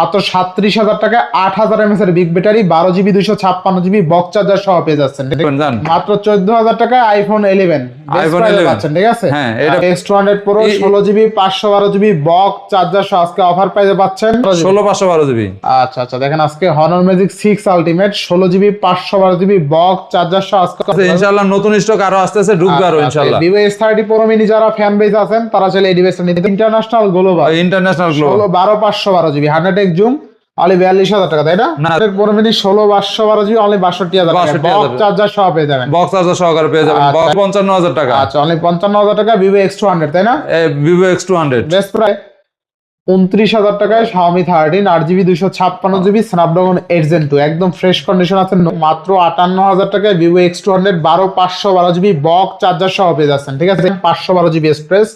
মাত্র 37,000 টাকায় 8,000 mAh এর big battery 12GB 256GB box charger সহ পেয়ে যাচ্ছেন। মাত্র 14,000 টাকায় আইফোন 11 আইফোন 11 পাচ্ছেন, ঠিক আছে। হ্যাঁ, এটা S200 Pro 16GB 512GB box charger সহ আজকে অফার প্রাইসে পাচ্ছেন 16/512GB। আচ্ছা আচ্ছা, দেখেন আজকে Honor Magic 6 Ultimate 16GB 512GB box charger সহ আজকে ইনশাআল্লাহ নতুন স্টক আরো আসতেছে, ঢুকবে আরো ইনশাআল্লাহ। Vivo S30 Pro mini যারা ফ্যান বেস আছেন তারা চাইলে এই ডিভাইসটা নিতে। International global 12/512GB 100x zoom only 42,000 টাকা, তাই না? Pro mini 16/512GB অনলি 62,000 টাকা বক্স চার্জার সহ পেয়ে যাবেন। বক্স চার্জার সহকারে পেয়ে যাবেন 55,000 টাকা। আচ্ছা, অনলি 55,000 টাকা Vivo X200, তাই না? Vivo X200 বেস্ট প্রাইস 29,000 টাকায় Xiaomi 13 8GB 256GB Snapdragon 8 Gen 2 একদম ফ্রেশ কন্ডিশন আছে। মাত্র 58,000 টাকায় Vivo X200 12/512GB box charger সহ পেয়ে যাচ্ছেন, ঠিক আছে। 512GB এক্সপ্রেস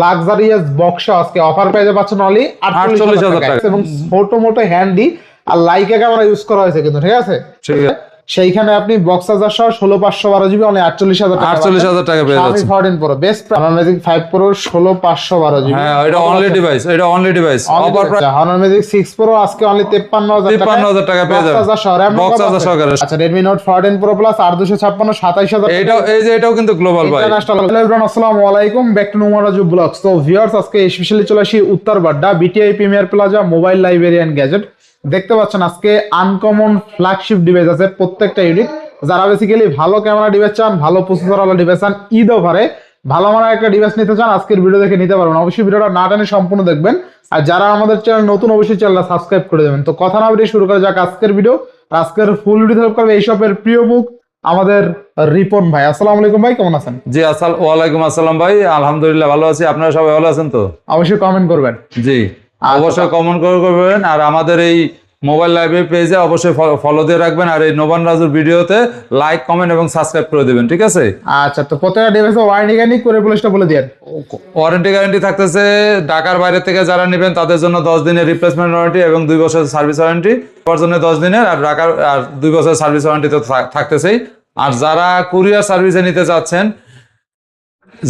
লাক্সারিয়াস বক্স আজকে অফার পেয়ে পাচ্ছেন অনলি 48,000 টাকা এবং ছোট মোটো হ্যান্ডি আর লাইকা ক্যামেরা ইউজ করা হয়েছে কিন্তু, ঠিক আছে। সেইখানে আপনি বক্স চার্জার সহ 16/512GB অনলি 48,000 টাকা পেয়ে যাচ্ছেন। Xiaomi 14 Pro best Honor Magic 5 Pro 16/512GB। হ্যাঁ, এটা অনলি ডিভাইস, এটা only device. Offer price Honor Magic 6 Pro আজকে অনলি 53,000 টাকা পেয়ে যাবেন বক্স চার্জার সহকারে। আচ্ছা, Redmi Note 14 Pro Plus 8256 27,000 এটাও এই যে এটাও কিন্তু গ্লোবাল ভাই। আসসালামু আলাইকুম, back to Noman Raju vlogs. তো ভিউয়ার্স, আজকে স্পেশালি চলে আসি Uttar Badda BTI premier plaza mobile library and gadget. দেখতে পাচ্ছেন আজকে আনকমন ফ্ল্যাগশিপ ডিভাইস আছে প্রত্যেকটা ইউনিট। যারা বেসিক্যালি ভালো ক্যামেরা ডিভাইস চান, ভালো প্রসেসর ওয়ালা ডিভাইস চান, ঈদ অফারে ভালো মানের একটা ডিভাইস নিতে চান, আজকের ভিডিও দেখে নিতে পারবেন। অবশ্যই ভিডিওটা না টেনে সম্পূর্ণ দেখবেন। আর যারা আমাদের চ্যানেল নতুন, অবশ্যই চ্যানেলটা সাবস্ক্রাইব করে দেবেন। তো কথা না বলে শুরু করা যাক আজকের ভিডিও। আজকের ফুল ভিডিও হেল্প করবে এই শপের প্রিয় মুখ আমাদের রিপন ভাই। আসসালামু আলাইকুম ভাই, কেমন আছেন? জি ওয়ালাইকুম আসসালাম ভাই, আলহামদুলিল্লাহ ভালো আছি। আপনারা সবাই ভালো আছেন তো? অবশ্যই কমেন্ট করবেন। জি অবশ্যই কমেন্ট করবেন। আর আমাদের এই মোবাইল লাইব্রেরি পেজে অবশ্যই ফলো দিয়ে রাখবেন। আর এই নোমান রাজুর ভিডিওতে লাইক, কমেন্ট এবং সাবস্ক্রাইব করে দিবেন, ঠিক আছে। আচ্ছা, তো প্রত্যেকটা ডিভাইসে ওয়ারেন্টি গ্যারান্টি করে পুলিশটা বলে দেন। ওয়ারেন্টি গ্যারান্টি থাকতেছে ঢাকার বাইরে থেকে যারা নেবেন তাদের জন্য 10 দিনের রিপ্লেসমেন্ট ওয়ারেন্টি এবং 2 বছরের সার্ভিস ওয়ারেন্টি, তার জন্য 10 দিনের, আর ঢাকার আর 2 বছরের সার্ভিস ওয়ারেন্টি তো থাকতেছেই। আর যারা কুরিয়ার সার্ভিসে নিতে চাচ্ছেন,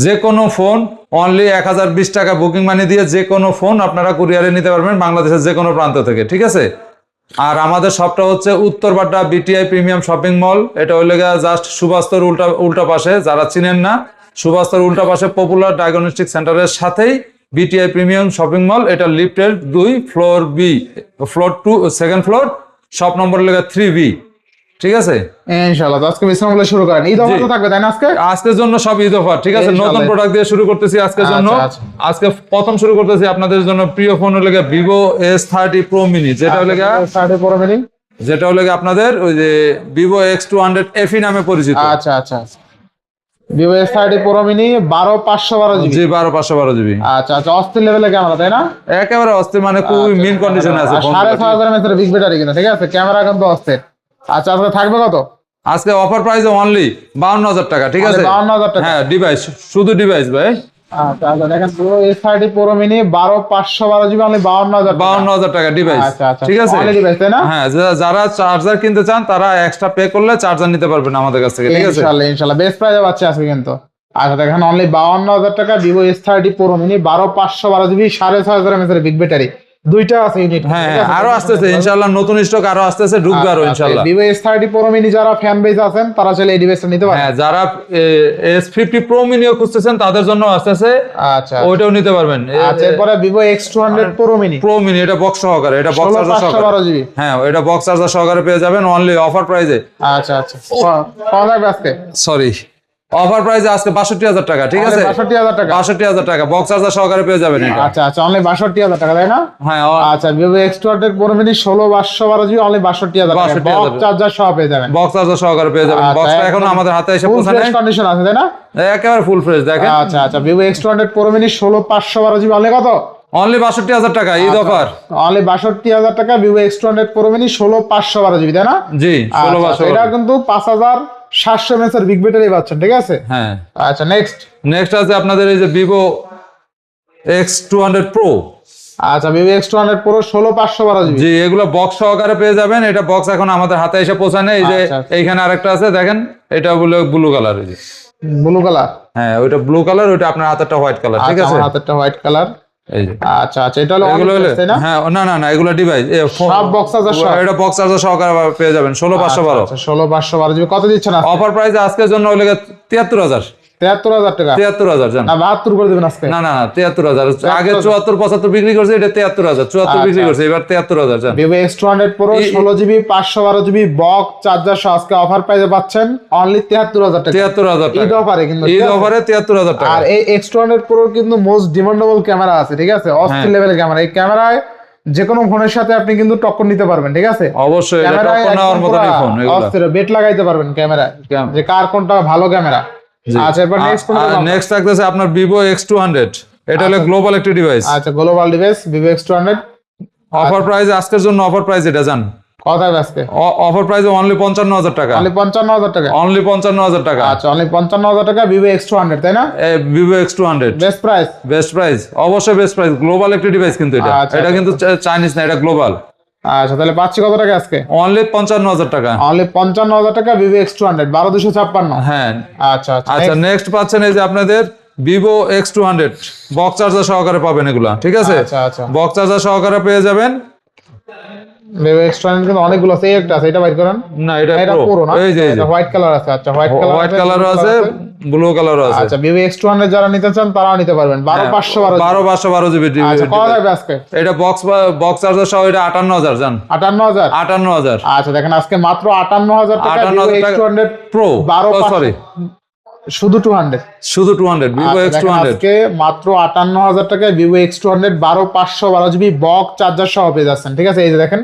যে কোনো ফোন অনলি 1020 টাকা বুকিং মানি দিয়ে যে কোনো ফোন আপনারা কুরিয়ারে নিতে পারবেন বাংলাদেশের যে কোনো প্রান্ত থেকে, ঠিক আছে। আর আমাদের শপটা হচ্ছে উত্তর Badda BTI premium shopping mall. এটা হইলে জাস্ট সুভাস্তর উল্টা পাশে, যারা চিনেন না, সুভাস্তর উল্টা পাশে পপুলার ডায়াগনস্টিক সেন্টারের সাথেই বিটিআই প্রিমিয়াম শপিং মল। এটা লিফটের 2 floor B, floor 2 second floor, shop number লেগে 3B, ঠিক আছে। ইনশাআল্লাহ আজকে বিসমিল্লাহ বলে শুরু করেন। ঈদ অফার তো থাকবে, তাই না? আজকের জন্য সব ঈদ অফার, ঠিক আছে। নতুন প্রোডাক্ট দিয়ে শুরু করতেছি আজকের জন্য। আজকে প্রথম শুরু করতেছি আপনাদের জন্য প্রিয় ফোন হলো Vivo S30 Pro mini, যেটা হলো S30 Pro mini, যেটা হলো আপনাদের ওই যে Vivo X200 FE নামে পরিচিত। আচ্ছা আচ্ছা, Vivo S30 Pro mini 12/512GB। জি 12/512GB। আচ্ছা আচ্ছা, অস্থির লেভেলে ক্যামেরা, তাই না? একেবারে অস্থির, মানে খুবই মিন কন্ডিশনে আছে। 6,500 mAh এর বিগ ব্যাটারি কিনা, ঠিক আছে। ক্যামেরা কিন্তু অস্থির। আচ্ছা, আজকে থাকবে কত? আজকে অফার প্রাইস অনলি 52,000 টাকা, ঠিক আছে। 52,000 টাকা, হ্যাঁ ডিভাইস, শুধু ডিভাইস ভাই। আচ্ছা আচ্ছা, দেখেন Vivo S30 Pro mini 12/512GB only 52,000 টাকা ডিভাইস, আচ্ছা আচ্ছা, ঠিক আছে। অনলি ডিভাইস, তাই না? হ্যাঁ, যারা চার্জার কিনতে চান তারা এক্সট্রা পে করলে চার্জার নিতে পারবেন আমাদের কাছ থেকে, ঠিক আছে। ইনশাআল্লাহ ইনশাআল্লাহ বেস্ট প্রাইসে পাচ্ছি আজকে কিন্তু। আচ্ছা, দেখেন অনলি 52,000 টাকা Vivo S30 Pro mini 12/512GB 6,500 mAh এর বিগ ব্যাটারি, দুইটা আছে ইউনিট। হ্যাঁ, আরো আসতেছে ইনশাআল্লাহ, নতুন স্টক আরো আসতেছে, ঢুকবে আরো ইনশাআল্লাহ। Vivo S30 Pro mini যারা ফ্যান বেস আছেন তারা চাইলে এই ডিভাইসটা নিতে পারেন। হ্যাঁ, যারা S50 Pro mini খুঁজতেছেন তাদের জন্য আসতেছে, আচ্ছা ওইটাও নিতে পারবেন। আচ্ছা, এরপরে Vivo X200 Pro mini এটা বক্স সহকারে, এটা বক্স চার্জার সহকারে। হ্যাঁ, এটা বক্স চার্জার সহকারে পেয়ে যাবেন অনলি অফার প্রাইসে। আচ্ছা আচ্ছা, কত লাগবে আজকে? সরি, অফার প্রাইসে আজকে 62,000 টাকা, ঠিক আছে। 62,000 টাকা, 62,000 টাকা বক্স চার্জার সহকারে পেয়ে যাবেন এটা। আচ্ছা আচ্ছা, অনলি 62,000 টাকা, তাই না? হ্যাঁ। আচ্ছা, Vivo X200 Pro mini 16/512GB only 62,000 টাকা বক্স চার্জার সহ পেয়ে যাবেন। বক্স চার্জার সহকারে পেয়ে যাবেন। বক্সটা এখনো আমাদের হাতে এসে পৌঁছায় নাই, কন্ডিশন আছে, তাই না? একেবারে ফুল ফ্রেশ, দেখেন। আচ্ছা আচ্ছা, Vivo X200 Pro mini 16/512GB only কত? অনলি 62,000 টাকা, ঈদ অফার অনলি 62,000 টাকা Vivo X200 Pro mini 16/512GB, তাই না? জি 16/512। এটা কিন্তু 5,700 mAh এর বিগ ব্যাটারি পাচ্ছেন, ঠিক আছে। হ্যাঁ। আচ্ছা, নেক্সট আছে আপনাদের এই যে Vivo X200 Pro। আচ্ছা, Vivo X200 Pro 16/512GB। জি, এগুলো বক্স সহকারে পেয়ে যাবেন। এটা বক্স এখন আমাদের হাতে এসে পৌঁছায় নাই। এই যে এইখানে আরেকটা আছে দেখেন, এটা হলো ব্লু কালার। এই যে ব্লু কালার, হ্যাঁ ওইটা ব্লু কালার, ওইটা আপনার হাতেরটা হোয়াইট কালার, ঠিক আছে। আমার হাতেরটা হোয়াইট কালার। এই যে আচ্ছা আচ্ছা, এটা হলো এগুলো হলে তাই না? হ্যাঁ, না না না, এগুলো ডিভাইস সব বক্স চার্জার সহ? এটা বক্স চার্জার সহকারে পেয়ে যাবেন 16512। আচ্ছা 16/512 জিবি। কত দিচ্ছেন আজকে? অফার প্রাইস আজকের জন্য হলে 73000। 73,000 টাকা 73000 জান। না 72 করে দিবেন আজকে? না না না, 73000। আগে 74 75 বিক্রি করছে, এটা 73000, 74 বিক্রি করছে, এবার 73000 জান। Vivo X200 Pro 16 GB 512 GB box charger সহ আজকে অফার প্রাইসে পাচ্ছেন অনলি 73,000 টাকা। 73000 টাকা ঈদ অফারে কিন্তু, ঈদ অফারে 73000 টাকা। আর এই X200 Pro কিন্তু মোস্ট ডিমান্ডেবল ক্যামেরা আছে, ঠিক আছে? অস্থির লেভেলের ক্যামেরা। এই ক্যামেরায় যে কোনো ফোনের সাথে আপনি কিন্তু টক্কর নিতে পারবেন, ঠিক আছে? অবশ্যই এটা ক্যামেরায় টক্কর নেওয়ার একদম মতনই পুরা ফোন এগুলো। অস্থির বেট লাগাইতে পারবেন ক্যামেরায়, যে কার কোনটা ভালো ক্যামেরা। আচ্ছা এবার নেক্সট কোনটা? নেক্সট থাকতেছে আপনার Vivo X200। এটা হলো গ্লোবাল একটি ডিভাইস। আচ্ছা global device Vivo X200 offer price আজকের জন্য অফার প্রাইস এটা জান। কত হবে আজকে? অফার প্রাইস অনলি 55000 টাকা। অনলি 55,000 টাকা? অনলি 55000 টাকা। আচ্ছা অনলি 55,000 টাকা Vivo X200 তাই না? Vivo X200 best price? Best price, অবশ্যই বেস্ট প্রাইস। গ্লোবাল একটি ডিভাইস কিন্তু এটা, আচ্ছা, এটা কিন্তু চাইনিজ না, এটা গ্লোবাল। আচ্ছা তাহলে পাচ্ছি কত টাকা আজকে? অনলি 55000 টাকা। অনলি 55,000 টাকা Vivo X200 12256। হ্যাঁ আচ্ছা আচ্ছা আচ্ছা, নেক্সট পাচ্ছেন এই যে আপনাদের Vivo X200 বক্স চার্জার সহকারে পাবেন এগুলা, ঠিক আছে? আচ্ছা আচ্ছা বক্স চার্জার সহকারে পেয়ে যাবেন। Vivo X200 কিন্তু অনেকগুলো আছে, এই একটা আছে, এটা বাইর করেন। না এটা এটা Pro, পুরো না, এই যে এটা হোয়াইট কালার আছে। আচ্ছা হোয়াইট হোয়াইট কালারও আছে, ব্লু কালারও আছে। আচ্ছা Vivo X200 যারা নিতে চান তারাও নিতে পারবেন 12512। 12512 জিবি। আচ্ছা কত যাবে আজকে? এটা বক্স চার্জার সহ এটা 58000 জান। 58,000? 58000 আচ্ছা দেখেন আজকে মাত্র 58,000 টাকা Vivo 58,000 টাকা X200 Pro, 12 সরি শুধু 200। শুধু 200 Vivo আচ্ছা, দেখেন X200। আজকে মাত্র 58,000 টাকায় Vivo X200 12512 GB box charger সহ পেয়ে যাচ্ছেন, ঠিক আছে? এই যে দেখেন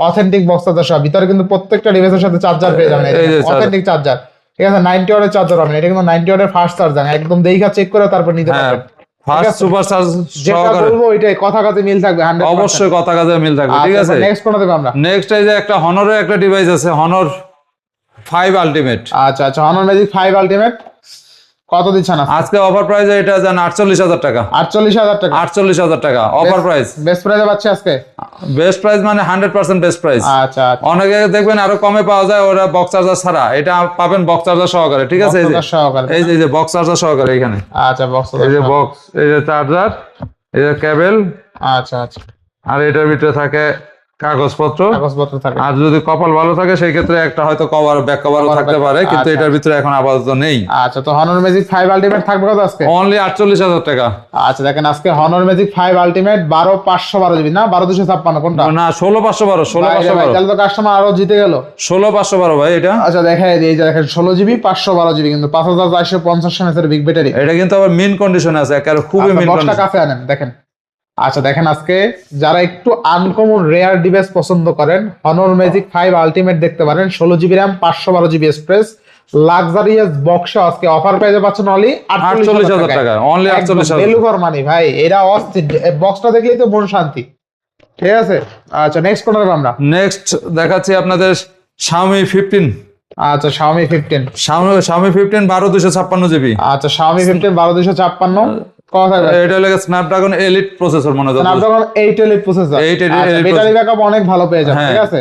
অথেন্টিক বক্স চার্জার সহ, ভিতরে কিন্তু প্রত্যেকটা ডিভাইসের সাথে চার্জার পেয়ে যাবেন, এই যে অথেন্টিক চার্জার, ঠিক আছে? 90 ওয়াটের চার্জার পাবেন, এটা কিন্তু 90 ওয়াটের ফাস্ট চার্জার, একদম দেখা চেক করে তারপর নিতে হ্যাঁ, পারবেন। ফার্স্ট সুপার চার্জ যেটা সহকারে। বলবো ওইটাই কথা কাজে মিল থাকবে 100%। অবশ্যই কথা কাজে মিল থাকবে, ঠিক আছে? নেক্সট কোনটা দেব আমরা? নেক্সট এই যে একটা হনরের একটা ডিভাইস আছে, Honor 5 Ultimate। আচ্ছা আচ্ছা Honor Magic 5 Ultimate কত দিচ্ছেন আজকে অফার প্রাইস এটা জান 48000 টাকা। 48,000 টাকা 48000 টাকা অফার প্রাইস। বেস্ট প্রাইসে পাচ্ছি আজকে? বেস্ট প্রাইস মানে 100% বেস্ট প্রাইস। আচ্ছা আচ্ছা অনেকে দেখবেন আরো কমে পাওয়া যায়, ওরা বক্স চার্জার ছাড়া, এটা পাবেন বক্স চার্জার সহকারে, ঠিক আছে? এই যে সহকারে, এই যে বক্স চার্জার সহকারে এখানে, আচ্ছা বক্স, এই যে বক্স, এই যে চার্জার, এই যে কেবল, আচ্ছা আচ্ছা আর এটার ভিতরে থাকে কাগজপত্র। কাগজপত্র থাকে। আর যদি কপাল ভালো থাকে সেই ক্ষেত্রে একটা হয়তো কভার ব্যাক কভারও থাকতে পারে, কিন্তু এটার ভিতরে এখন আপাতত নেই। আচ্ছা তো Honor Magic 5 Ultimate থাকবে কত আজকে? অনলি 48000 টাকা। আচ্ছা দেখেন আজকে Honor Magic 5 Ultimate 12512 জিবি না 12256 কোনটা? না 16512, 16512, তাহলে তো কাস্টমার আরো জিতে গেল। 16512 ভাই এটা। আচ্ছা দেখেন এই যে দেখেন 16 জিবি 512 জিবি কিন্তু 5450 mAh এর বিগ ব্যাটারি। এটা কিন্তু আবার মিন কন্ডিশনে আছে, একেবারে খুবই মিন বক্সটা কন্ডিশন। কাছে আনেন দেখেন। আচ্ছা দেখেন আজকে যারা একটু আনকমন রেয়ার ডিভাইস পছন্দ করেন Honor Magic 5 Ultimate দেখতে পারেন, 16 GB RAM 512 GB space luxurious box আজকে অফার পেয়ে পাচ্ছেন অনলি 48000 টাকা। অনলি 48000। ভ্যালু ফর মানি ভাই, এরা অস্থির, বক্সটা দেখলেই তো মন শান্তি, ঠিক আছে? আচ্ছা নেক্সট কোনটা দেব আমরা? নেক্সট দেখাচ্ছি আপনাদের Xiaomi 15। আচ্ছা Xiaomi 15। Xiaomi 15 12256 GB. আচ্ছা Xiaomi 15 12256 কত থাকবে? এটা লাগে স্ন্যাপড্রাগন এলিট প্রসেসর মনে হয়। Snapdragon 8 elite processor. 8 elite battery backup অনেক ভালো পেয়ে যাবেন, হ্যাঁ। ঠিক আছে?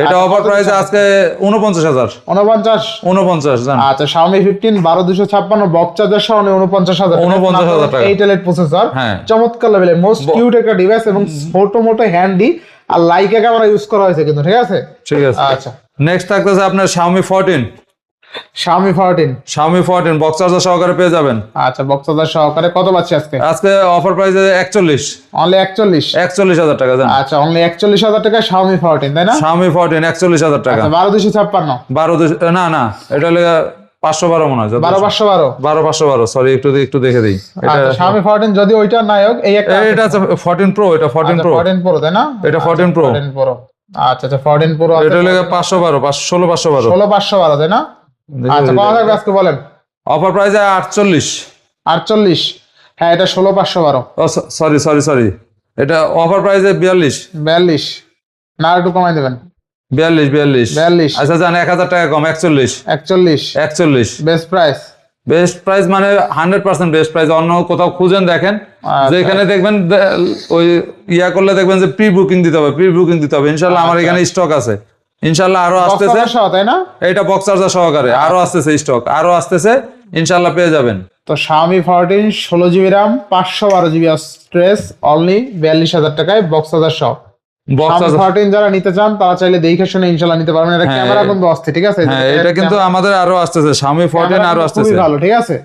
এটা অফার প্রাইস আজকে 49000। 49 জান। আচ্ছা Xiaomi 15 12256 বক্স চার্জার সহ 49,000 49,000 টাকা। 8 এলিট প্রসেসর, হ্যাঁ। চমৎকার লেভেলের মোস্ট কিউট একটা ডিভাইস এবং ছোট মোটো হ্যান্ডি আর লাইকা ক্যামেরা ইউজ করা হয়েছে কিন্তু, ঠিক আছে? ঠিক আছে। আচ্ছা নেক্সট থাকতেছে আপনার Xiaomi 14। Xiaomi 14। Xiaomi 14 box charger সহকারে পেয়ে যাবেন। আচ্ছা বক্স চার্জার সহকারে কত পাচ্ছি আজকে? আজকে অফার প্রাইসে 41। অনলি 41,000 টাকা জান। আচ্ছা অনলি 41,000 টাকা Xiaomi 14 তাই না? Xiaomi 14 41,000 টাকা। আচ্ছা 12256 না না, এটা হলে 512 মনে হয়। 12512 12512, সরি একটু দেখে দিই। এটা আচ্ছা Xiaomi 14 যদি ওইটা নায়ক এই একটা এটা আছে 14 Pro, এটা 14 Pro। 14 Pro তাই না? এটা 14 Pro। 14 Pro আচ্ছা আচ্ছা 14 Pro এটা হলে 512 16512। 16512 তাই না? আচ্ছা কত থাকবে আজকে বলেন? অফার প্রাইসে 48। 48 হ্যাঁ এটা 16512। ও সরি, এটা অফার প্রাইসে 42। 42 না একটু কমাই দেবেন? 42। আচ্ছা জান 1000 টাকা কম, 41। Best price. বেস্ট প্রাইস মানে 100% বেস্ট প্রাইস। অন্য কোথাও খুঁজেন দেখেন, যেখানে দেখবেন ওই ইয়া করলে দেখবেন যে প্রি বুকিং দিতে হবে। ইনশাআল্লাহ আমার এখানে স্টক আছে, ইনশাআল্লাহ আরো আসতেছে, তাই না? এটা বক্স চার্জার সহকারে আরো আসতেছে, স্টক আরো আসতেছে, ইনশাআল্লাহ পেয়ে যাবেন। তো Xiaomi 14 16 GB RAM 512 GB storage only 42,000 টাকায় বক্স চার্জার সহ। বক্স Xiaomi 14 যারা নিতে চান তারা চাইলে দেখে শুনে ইনশাআল্লাহ নিতে পারবেন। এটা হ্যাঁ, ক্যামেরা কিন্তু অস্থির, ঠিক আছে? হ্যাঁ, এটা কিন্তু আমাদের আরো আসতেছে, Xiaomi 14 আরো আসতেছে। খুবই ভালো, ঠিক আছে?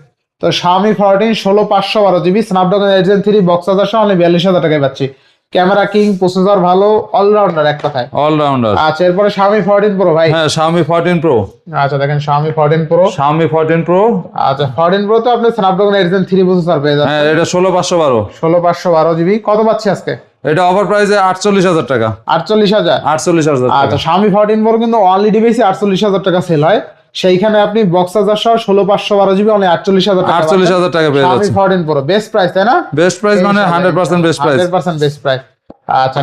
তো Xiaomi 14 16 512 GB Snapdragon 8 Gen 3 box charger সহ অনলি 42,000 টাকায় পাচ্ছি। ক্যামেরা কিং, প্রসেসর ভালো, অলরাউন্ডার এক কথায়। অলরাউন্ডার। আচ্ছা, এরপরে Xiaomi 14 Pro ভাই। হ্যাঁ, Xiaomi 14 Pro। আচ্ছা দেখেন Xiaomi 14 Pro। Xiaomi 14 Pro। আচ্ছা 14 Pro তো আপনি স্ন্যাপড্রাগন 8 Gen 3 প্রসেসর পেয়ে যাচ্ছেন। হ্যাঁ, এটা 16512। 16 512 GB কত পাচ্ছি আজকে? এটা অফার প্রাইসে 48,000 টাকা। 48,000। 48,000 আচ্ছা টাকা। Xiaomi 14 Pro কিন্তু অনলি ডিভাইসে 48,000 টাকা সেল হয়, সেইখানে আপনি বক্স চার্জার সহ 16 512 GB অনলি 48,000 টাকা। 48,000 টাকা পেয়ে Xiaomi যাচ্ছে। 14 Pro বেস্ট প্রাইস, তাই না? বেস্ট প্রাইস মানে 100% বেস্ট প্রাইস। 100% best price. আচ্ছা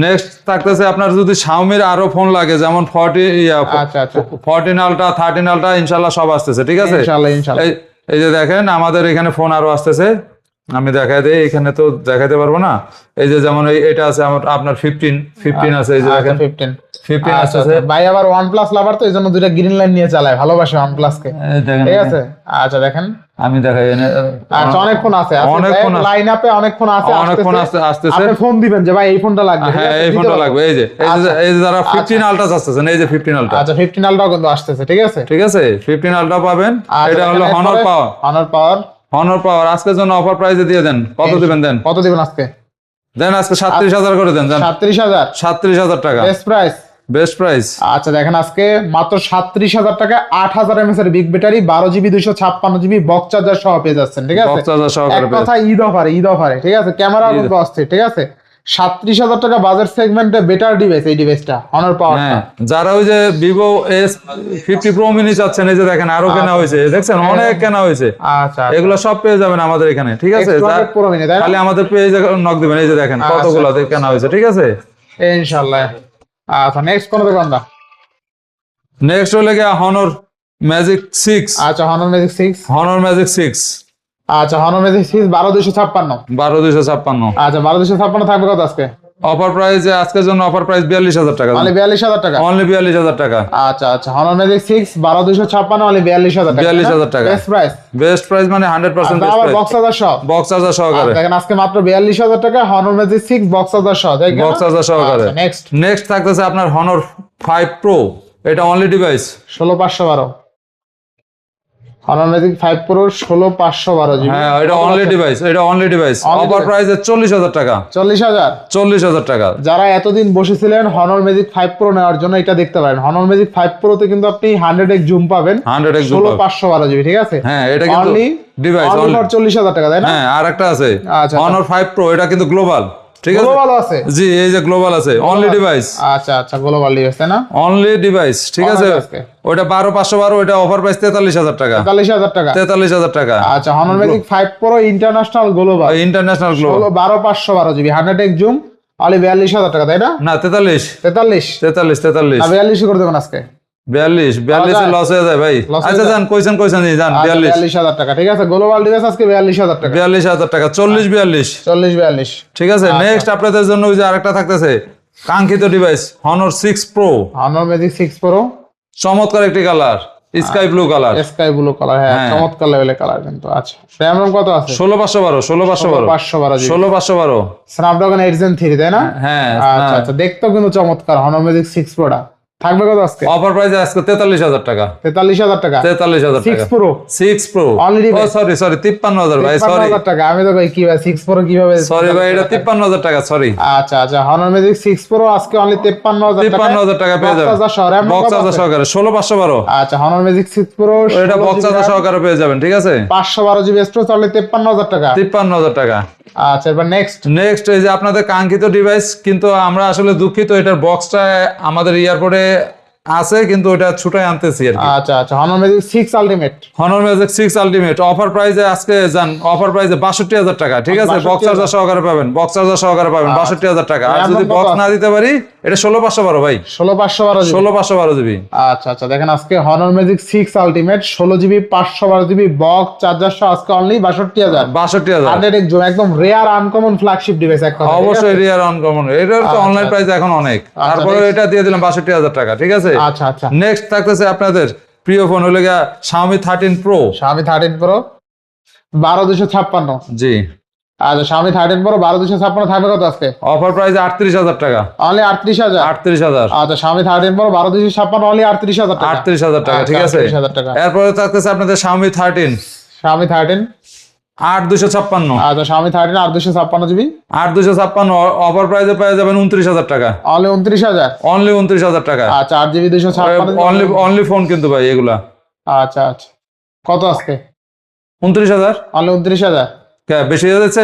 নেক্সট থাকতেছে আপনার যদি Xiaomi-র আরো ফোন লাগে যেমন 14 আচ্ছা 14 আলট্রা 13 আলট্রা ইনশাআল্লাহ সব আসতেছে, ঠিক আছে? ইনশাআল্লাহ ইনশাআল্লাহ। এই যে দেখেন আমাদের এখানে ফোন আরো আসতেছে, আমি দেখাই দেই, এখানে তো দেখাইতে পারবো না। এই যে যেমন এটা আছে আপনার 15 আছে, এই যে দেখেন 15 আচ্ছা আসতেছে। ভাই আবার OnePlus লাভার তো এইজন্য দুইটা গ্রিন লাইন নিয়ে চালায়, ভালোবাসে OnePlus কে, এই দেখেন, ঠিক আছে? আচ্ছা দেখেন, আমি দেখাই আচ্ছা অনেক ফোন আছে, অনেক ফোন আছে, লাইন আপে অনেক ফোন আছে, অনেক ফোন আসতেছে। আপনি ফোন দিবেন যে ভাই এই ফোনটা লাগবে, হ্যাঁ এই ফোনটা লাগবে, এই যে যারা 15 আলট্রা আসতেছেন, এই যে 15 আলট্রা। আচ্ছা 15 আলট্রা কিন্তু আসতেছে, ঠিক আছে? ঠিক আছে, 15 আলট্রা পাবেন। এটা হলো Honor Power। Honor Power আজকের জন্য অফার প্রাইসে দিয়ে দেন। কত দিবেন দেন? কত দিবেন আজকে? দেন আজকে 37,000 করে দেন। 37,000 37,000 টাকা বেস্ট প্রাইস। Best price. আচ্ছা দেখেন আজকে মাত্র 37,000 টাকা 8,000 mAh এর big battery 12 GB 256 GB box charger সহ পেয়ে যাচ্ছেন, ঠিক আছে? বক্স চার্জার সহ এক কথা ঈদ অফারে, ঠিক আছে? ক্যামেরা কিন্তু অস্থির, ঠিক আছে? 37,000 টাকা বাজেট সেগমেন্টে বেটার ডিভাইস, এই ডিভাইসটা Honor Power। হ্যাঁ, যারা ওই যে Vivo S50 Pro mini চাচ্ছেন, এই যে দেখেন আরো কেনা হয়েছে, দেখছেন অনেক কেনা হয়েছে। আচ্ছা এগুলো সব পেয়ে যাবেন আমাদের এখানে, ঠিক আছে? Pro mini, তাই না? খালি আমাদের পেজে নক দিবেন, এই যে দেখেন কতগুলো কেনা হয়েছে, ঠিক আছে? ইনশাআল্লাহ। আচ্ছা নেক্সট কোন দেখব আমরা? নেক্সট হলো গিয়া Honor Magic 6। আচ্ছা Honor Magic 6। Honor Magic 6। আচ্ছা Honor Magic 6 12256। 12256। আচ্ছা 12256 থাকবে কত আজকে? অফার প্রাইস আজকের জন্য অফার প্রাইস 42,000 টাকা। অনলি 42,000 টাকা। অনলি 42,000 টাকা। আচ্ছা Honor Magic 6 12256 অনলি 42,000 টাকা। 42,000 টাকা বেস্ট প্রাইস। বেস্ট প্রাইস মানে 100% বেস্ট প্রাইস। বক্স চার্জার সহ। বক্স চার্জার সহকারে। দেখেন আজকে মাত্র 42,000 টাকা Honor Magic 6 বক্স চার্জার সহ, তাই না? বক্স চার্জার সহকারে। নেক্সট থাকতেছে আপনার Honor 5 Pro। এটা only device 16512। Honor Magic 5 Pro 16512 GB। হ্যাঁ, এটা অনলি ডিভাইস, এটা অনলি ডিভাইস। অফার প্রাইস 40,000 টাকা। 40,000। 40,000 টাকা। যারা এতদিন বসেছিলেন Honor Magic 5 Pro নেওয়ার জন্য, এটা দেখতে পারেন। Honor Magic 5 Pro তে কিন্তু আপনি 100x জুম পাবেন, 100x জুম 16512 GB, ঠিক আছে? হ্যাঁ, এটা কিন্তু ডিভাইস অনলি 40,000 টাকা, তাই না? হ্যাঁ, আরেকটা আছে আচ্ছা Honor 5 Pro, এটা কিন্তু গ্লোবাল, ঠিক আছে? গ্লোবাল আছে, জি, এই যে গ্লোবাল আছে, অনলি ডিভাইস। আচ্ছা গ্লোবাল ডিভাইস, তাই না? অনলি ডিভাইস, ঠিক আছে? ওটা 12512, ওটা অফার প্রাইস 43,000 টাকা। 43,000 টাকা। 43,000 টাকা। আচ্ছা Honor Magic 5 Pro international global, international global 12512 GB 100x zoom only 42,000 টাকা, তাই না? না 43 না 42 করে দেবেন আজকে। 42 লস হয়ে যায় ভাই। আচ্ছা যান কইছেন যান 42,000 টাকা, ঠিক আছে? গ্লোবাল ডিভাইস আজকে 42,000 টাকা। 42,000 টাকা 40 42, ঠিক আছে? নেক্সট আপনাদের জন্য ওই যে আরেকটা থাকতেছে কাঙ্ক্ষিত device Honor 6 Pro। Honor Magic 6 Pro চমৎকার একটি কালার, স্কাই ব্লু কালার। হ্যাঁ চমৎকার লেভেলের কালার কিন্তু। আচ্ছা RAM ROM কত আছে? 16512 16512 স্ন্যাপড্রাগন 8 Gen 3, তাই না? হ্যাঁ আচ্ছা দেখতেও কিন্তু চমৎকার Honor Magic 6 Pro টা। থাকবে কত আজকে? অফার প্রাইস আজকে 43,000 টাকা। 43,000 টাকা। 43,000 টাকা। 6 Pro অলরেডি সরি 53,000 ভাই, সরি 53,000 টাকা। আমি তো ভাই কি ভাই 6 Pro কিভাবে? সরি ভাই, এটা 53,000 টাকা, সরি। আচ্ছা Honor Magic 6 Pro আজকে অনলি 53,000 টাকা পেয়ে যাবেন। বক্স চার্জার সহকারে 16512। আচ্ছা Honor Magic 6 Pro এটা বক্স চার্জার সহকারে পেয়ে যাবেন, ঠিক আছে? 512 GB স্টোরেজ অনলি 53,000 টাকা। 53,000 টাকা। আচ্ছা এবার নেক্সট এই যে আপনাদের কাঙ্ক্ষিত ডিভাইস, কিন্তু আমরা আসলে দুঃখিত, এটার বক্সটা আমাদের এয়ারপোর্টে আছে কিন্তু ওটা ছুটাই আনতেছি আর কি। আচ্ছা Honor Magic 6 Ultimate। Honor Magic 6 Ultimate offer প্রাইসে আজকে যান, অফার প্রাইসে 62,000 টাকা, ঠিক আছে? বক্স চার্জার সহকারে পাবেন, 62,000 টাকা। আর যদি বক্স না দিতে পারি এটা 16512 ভাই, 16512 জিবি। আচ্ছা দেখেন আজকে Honor Magic 6 Ultimate 16 GB 512 GB box charger সহ আজকে অনলি 62,000। 100x জুম, একদম রেয়ার আনকমন ফ্ল্যাগশিপ ডিভাইস এক কথা। অবশ্যই রিয়ার আনকমন, এটার তো অনলাইন প্রাইস এখন অনেক, তারপরে এটা দিয়ে দিলাম 62,000 টাকা, ঠিক আছে? আচ্ছা নেক্সট থাকতেছে আপনাদের প্রিয় ফোন হলো গিয়া Xiaomi 13 Pro। Xiaomi 13 Pro 12256। জি। আচ্ছা Xiaomi 13 Pro 12256 থাকবে কত আজকে? অফার প্রাইস 38,000 টাকা। অনলি 38,000। 38,000। আচ্ছা Xiaomi 13 Pro 12256 অনলি 38,000 টাকা। 38,000 টাকা, ঠিক আছে। 38,000 টাকা। এরপরে থাকতেছে আপনাদের Xiaomi 13 Xiaomi 13 8256। আচ্ছা Xiaomi 13 8256 জিবি 8256 অফার প্রাইসে পেয়ে যাবেন 29,000 টাকা। অনলি 29,000। অনলি 29,000 টাকা। আচ্ছা 8 জিবি 256 অনলি ফোন কিন্তু ভাই এগুলা। আচ্ছা আচ্ছা কত আজকে? 29,000। অনলি 29,000। বেশি হয়ে যাচ্ছে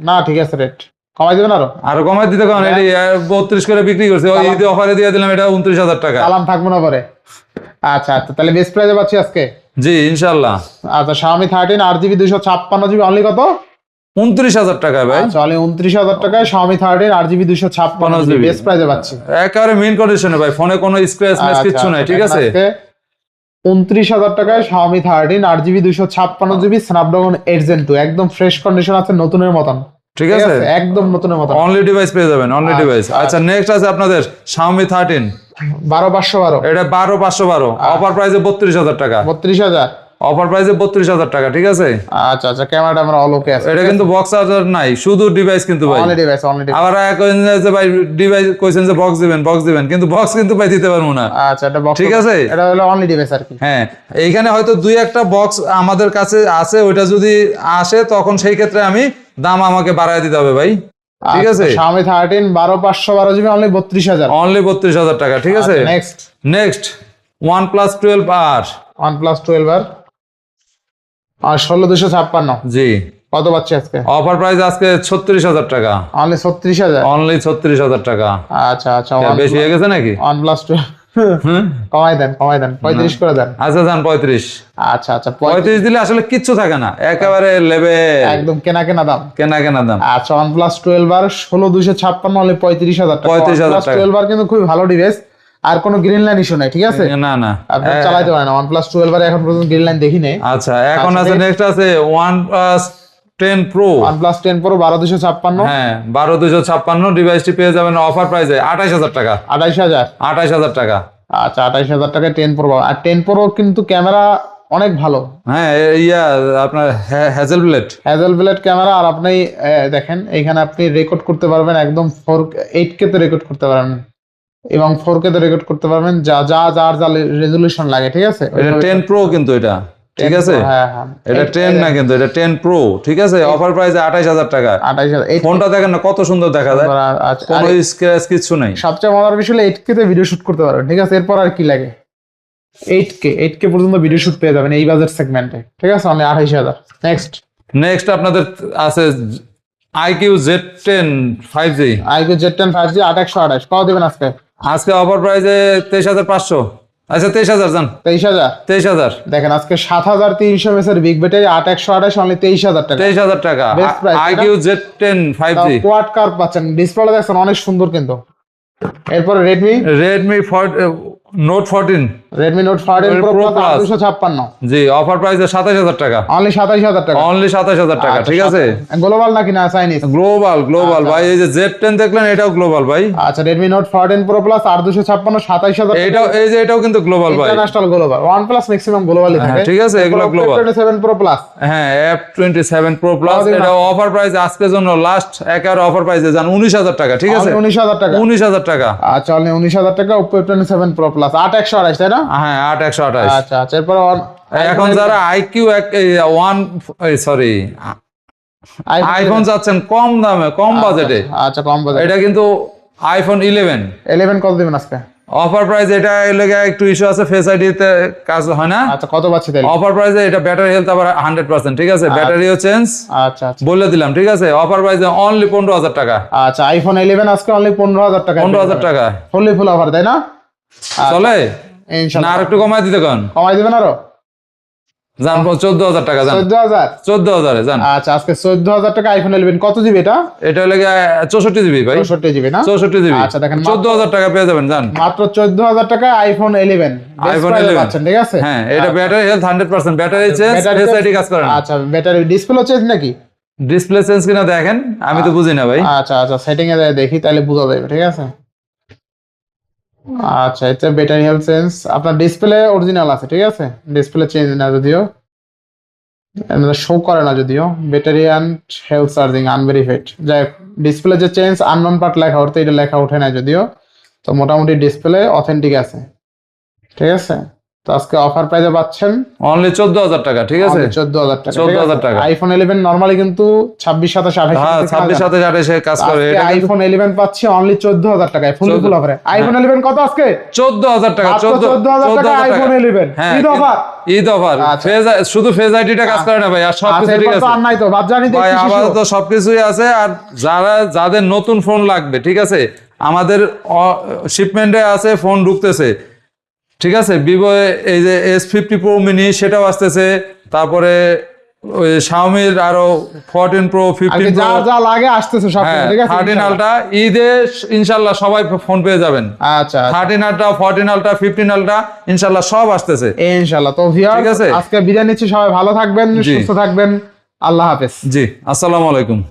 না ঠিক আছে, রেট কমাই দিবেন আরো? আরো কমাই দিতে কারণ এটি 32 করে বিক্রি করছে, ওই ঈদে অফারে দিয়ে দিলাম এটা 29,000 টাকা। সালাম থাকবো না পরে। আচ্ছা আচ্ছা তাহলে বেস্ট প্রাইসে পাচ্ছি আজকে। জি ইনশাআল্লাহ। আচ্ছা Xiaomi 13 8 জিবি 256 জিবি অনলি কত? 29,000 টাকা ভাই। আচ্ছা অনলি 29,000 টাকায় Xiaomi 13 8 জিবি 256 জিবি বেস্ট প্রাইসে পাচ্ছি। একেবারে মেইন কন্ডিশনে ভাই, ফোনে কোনো স্ক্র্যাচ ম্যাচ কিছু নাই, ঠিক আছে। 29,000 টাকায় Xiaomi 13 8 GB 256 GB Snapdragon 8 Gen 2 একদম ফ্রেশ কন্ডিশন আছে, নতুনের মতন, ঠিক আছে। একদম নতুনের মতন। অনলি ডিভাইস পেয়ে যাবেন, অনলি ডিভাইস। আচ্ছা নেক্সট আছে আপনাদের Xiaomi 13 12512। এটা 12512 অফার প্রাইসে 32,000 টাকা। 32,000 অফার প্রাইসে 32,000 টাকা, ঠিক আছে। আচ্ছা আচ্ছা ক্যামেরাটা আমরা অল ওকে আছে। এটা কিন্তু বক্স চার্জার নাই, শুধু ডিভাইস কিন্তু ভাই। Only device only device. আবার কইছেন যে ভাই ডিভাইস কইছেন যে বক্স দিবেন কিন্তু বক্স কিন্তু ভাই দিতে পারবো না। আচ্ছা এটা বক্স, ঠিক আছে। এটা হলো অনলি ডিভাইস আর কি। হ্যাঁ এইখানে হয়তো দুই একটা বক্স আমাদের কাছে আছে, ওইটা যদি আসে তখন সেই ক্ষেত্রে আমি দাম আমাকে বাড়ায় দিতে হবে ভাই, ঠিক আছে। Xiaomi 13 12512 GB only 32,000। অনলি 32,000 টাকা, ঠিক আছে। Next next OnePlus 12R OnePlus 12R আর 16256 জি। কত পাচ্ছি আজকে? অফার প্রাইস আজকে 36,000 টাকা। অনলি 36,000। অনলি 36,000 টাকা। আচ্ছা আচ্ছা বেশি হয়ে গেছে নাকি? OnePlus 12 কমাই দেন 35 করে দেন। আচ্ছা যান 35। আচ্ছা আচ্ছা 35 দিলে আসলে কিচ্ছু থাকে না, একেবারে লেভেল একদম কেনা দাম। কেনা দাম। আচ্ছা OnePlus 12R 16256 অনলি 35,000 টাকা। 35,000 টাকা। 12R কিন্তু খুবই ভালো ডিভাইস, আর কোনো গ্রিন লাইন ইস্যু নাই, ঠিক আছে। না আপনি চালাতে পারেন OnePlus 12R এখন পর্যন্ত গ্রিন লাইন দেখি নাই। আচ্ছা এখন আছে নেক্সট আছে OnePlus 10 Pro। OnePlus 10 Pro 12256 হ্যাঁ 12256 ডিভাইসটি পেয়ে যাবেন অফার প্রাইসে 28,000 টাকা। 28,000। 28,000 টাকা। আচ্ছা 28,000 টাকায় 10 Pro আর 10 Pro কিন্তু ক্যামেরা অনেক ভালো। হ্যাঁ আপনার হ্যাজেলব্লেড ক্যামেরা, আর আপনি দেখেন এখানে আপনি রেকর্ড করতে পারবেন একদম 8K তে রেকর্ড করতে পারবেন এবং 4K তে রেকর্ড করতে পারবেন, যার রেজুলেশন লাগে, ঠিক আছে। এটা 10 Pro কিন্তু এটা, ঠিক আছে। হ্যাঁ এটা 10 না কিন্তু এটা 10 Pro, ঠিক আছে। অফার প্রাইসে 28,000 টাকা। 28,000। ফোনটা দেখেন না কত সুন্দর দেখা যায়, কোনো স্ক্র্যাচ কিছু নাই। সবচেয়ে মজার বিষয় হলো 8K তে ভিডিও শুট করতে পারবেন, ঠিক আছে। এরপর আর কি লাগে? 8K পর্যন্ত ভিডিও শুট পেয়ে যাবেন এই বাজেট সেগমেন্টে, ঠিক আছে, অনলি 28,000। নেক্সট আপনাদের আছে IQ Z10 5G। IQ Z10 5G 8128 কত দিবেন আজকে? আজকে অফার প্রাইসে 23,500। আচ্ছা 23,000 জান। 23,000 দেখেন আজকে 7,300 mAh এর বিগ ব্যাটারি 8128 অনলি 23,000 টাকা। 23,000 টাকা। Best price, IQ Z10 5G quad curve পাচ্ছেন, ডিসপ্লেটা দেখছেন অনেক সুন্দর কিন্তু। এরপর Redmi Note 14 Pro 256 জি অফার প্রাইসে 27,000 টাকা। অনলি 27,000 টাকা। অনলি 27,000 টাকা, ঠিক আছে। গ্লোবাল নাকি না চাইনিজ? গ্লোবাল ভাই। এই যে Z10 দেখলেন এটাও গ্লোবাল ভাই। আচ্ছা Redmi Note 14 Pro Plus 8256 27,000 এটাও এই যে এটাও কিন্তু গ্লোবাল ভাই। International global. OnePlus ম্যাক্সিমাম গ্লোবালই থাকে, ঠিক আছে, এগুলো গ্লোবাল। F27 Pro Plus হ্যাঁ F27 Pro Plus এটা অফার প্রাইস আজকের জন্য লাস্ট একেবারে অফার প্রাইসে জান 19,000 টাকা, ঠিক আছে। 19,000 টাকা। 19,000 টাকা। আচ্ছা অনলি 19,000 টাকা Oppo F27 Pro Plus 8128 তাই না? হ্যাঁ 8128। আচ্ছা আচ্ছা এরপর এখন যারা আইফোন যাচ্ছেন কম দামে কম বাজেটে, আচ্ছা কম বাজেট, এটা কিন্তু iPhone 11 কত দিবেন আজকে? অফার প্রাইস এটা লেগে একটু ইস্যু আছে, ফেস আইডি তে কাজ হয় না। আচ্ছা কত পাচ্ছি তাহলে? অফার প্রাইসে এটা ব্যাটারি হেলথ আবার 100%, ঠিক আছে। ব্যাটারিও চেঞ্জ আচ্ছা আচ্ছা বলে দিলাম, ঠিক আছে। অফার প্রাইসে অনলি 15,000 টাকা। আচ্ছা iPhone 11 আজকে অনলি 15,000 টাকা। 15,000 টাকা ফুল অফার তাই না? চলে না ইনশাআল্লাহ। আর একটু কমাই দিতে কোন কমাই দিবেন আরো? জান 14,000 টাকা জান। 14,000 জান। আচ্ছা আজকে 14,000 টাকা iPhone 11 কত জিবি এটা? এটা লাগে 64 জিবি ভাই। 64 জিবি না? 64 জিবি। আচ্ছা দেখেন 14,000 টাকা পেয়ে যাবেন জান। মাত্র 14,000 টাকা iPhone 11 iPhone 11 পাচ্ছেন, ঠিক আছে। হ্যাঁ এটা battery health 100%, battery change, face ID কাজ করে না। আচ্ছা ব্যাটারি ডিসপ্লে চেঞ্জ নাকি? ডিসপ্লে চেঞ্জ কিনা দেখেন, আমি তো বুঝি না ভাই। আচ্ছা আচ্ছা সেটিং এ যাই দেখি তাহলে বোঝা যাবে, ঠিক আছে। আচ্ছা এটা ব্যাটারি হেলথ চেঞ্জ, আপনার ডিসপ্লে অরিজিনাল আছে, ঠিক আছে, ডিসপ্লে চেঞ্জ না যদিও। শো করে না যদিও, battery and health charging unverified. যাই হোক, ডিসপ্লে যে চেঞ্জ আননোন পার্ট লেখা ওর তো এটা লেখা ওঠে না যদিও, তো মোটামুটি ডিসপ্লে অথেন্টিক আছে। ঠিক আছে, তো আজকে অফার প্রাইসে পাচ্ছেন অনলি 14,000 টাকা, ঠিক আছে? 14,000 টাকা। 14,000 টাকা। আইফোন 11 নরমালি কিন্তু 26, 27, 28 হ্যাঁ, 26, 27, 28 কাজ করে। এটা আইফোন 11 পাচ্ছি অনলি 14,000 টাকায়, ফুল অফারে। আইফোন 11 কত আজকে? 14,000 টাকা, 14,000 টাকা আইফোন 11 হ্যাঁ, ঈদ অফার। ঈদ অফার। শুধু ফেজ আইডিটা কাজ করে না ভাই, আর সবকিছু ঠিক আছে আর নাই তো বাদ জানি ভাই, আপাতত সবকিছুই আছে। আর যাদের নতুন ফোন লাগবে, ঠিক আছে, আমাদের শিপমেন্টে আছে, ফোন ঢুকতেছে, ঠিক আছে? ভিভো এই যে S50 Pro মিনি সেটাও আসতেছে, তারপরে ওই শাওমির আরো 14 Pro, 15 যা Pro, যা লাগে আসতেছে সব, হ্যাঁ, ঠিক আছে 13 আলট্রা ঈদে ইনশাল্লাহ সবাই ফোন পেয়ে যাবেন। আচ্ছা 13 আলট্রা, 14 আলট্রা, 15 আলট্রা ইনশাল্লাহ সব আসতেছে ইনশাআল্লাহ। তো ভিউয়ার্স, ঠিক আছে? আজকে বিদায় নিচ্ছি, সবাই ভালো থাকবেন, জি। সুস্থ থাকবেন, আল্লাহ হাফেজ। জি, আসসালামু আলাইকুম।